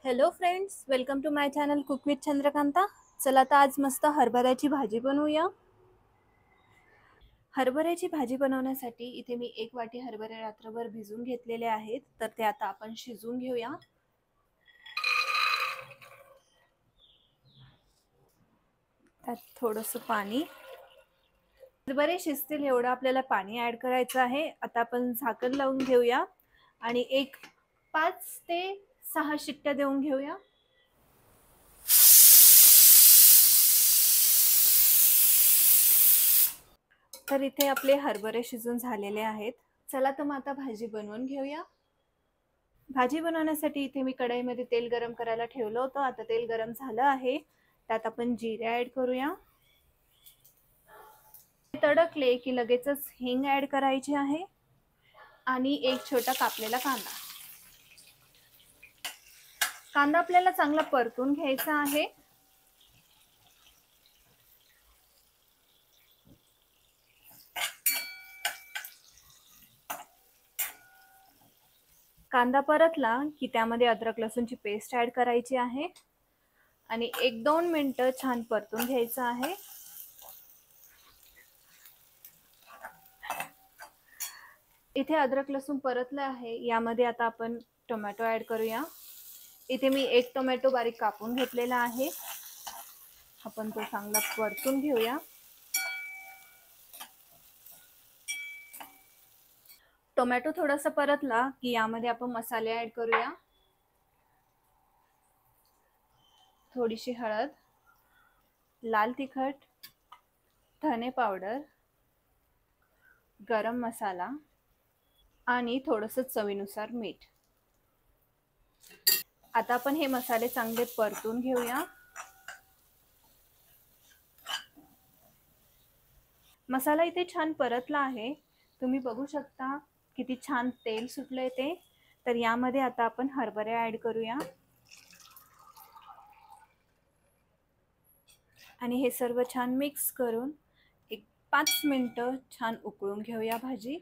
Hello friends, welcome to my channel cook with Chandrakanta. चला तर आज मस्त हरभऱ्याची भाजी बनवूया। हरभऱ्याची भाजी बनवण्यासाठी इथे मी 1 वाटी हरभरे रात्रभर भिजून घेतलेले आहेत, तर ते आता आपण शिजवून घेऊया। त्यात थोडंसं पाणी, हरभरे शिजतील एवढं आपल्याला पाणी ॲड करायचं आहे। आता आपण झाकण लावून घेऊया आणि 5 ते 6 शिट्ट्या देऊन घेऊया। तर इथे आपले हरभरे शिजून झालेले आहेत। चला तर मग आता भाजी बनवून घेऊया। भाजी बनवण्यासाठी इथे मी कढईमध्ये तेल गरम करायला ठेवलं होतं। आता तेल गरम झालं आहे, त्यात आपण जिरे ॲड करूया। तडकले की लगेचच हिंग ॲड करायची आहे आणि एक छोटा कापलेला कांदा। कांदा आपल्याला चांगला परतून घ्यायचा आहे। कांदा परतला की त्यामध्ये अद्रक लसूणची पेस्ट ॲड करायची आहे आणि 1-2 मिनिटं छान परतून घ्यायचं आहे। इथे अद्रक लसूण परतलं आहे, यामध्ये आता आपण टोमॅटो ॲड करूया। इथे मी 1 टोमॅटो बारीक कापून घेतलेला आहे। आपण तो चांगला परतून घेऊया। टोमॅटो थोडासा परतला की यामध्ये आपण मसाले ॲड करूया। थोडीशी हळद, लाल तिखट, धने पावडर, गरम मसाला आणि थोडंसं चवीनुसार मीठ। आता आपण हे मसाले चांगले परतून घेऊया। मसाला इथे छान परतला आहे, तुम्ही बघू शकता किती छान तेल सुटलंय ते। तर यामध्ये आता आपण हरभरे ॲड करूया आणि हे सर्व छान मिक्स करून 5 मिनिटं छान उकळून घेऊया भाजी।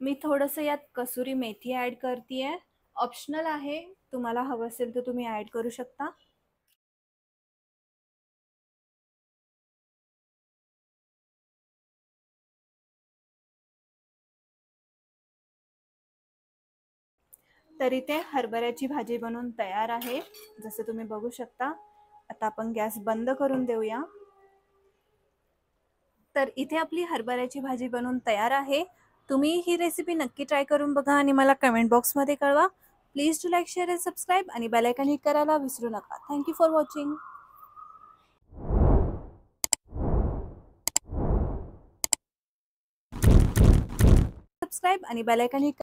मी थोडंसं यात कसुरी मेथी ॲड करतेय, ऑप्शनल आहे, तुम्हाला हवं असेल तर तुम्ही ॲड करू शकता। तर इथे हरभऱ्याची भाजी बनवून तयार आहे, जसं तुम्ही बघू शकता। आता आपण गॅस बंद करून देऊया। तर इथे आपली हरभऱ्याची भाजी बनवून तयार आहे। तुम्ही ही रेसिपी नक्की ट्राय करून बघा आणि मला कमेंट बॉक्समध्ये कळवा। Please to like, share and subscribe आणि बेल आयकॉन हिट करायला विसरू नका। Thank you for watching. Subscribe आणि बेल आयकॉन हिट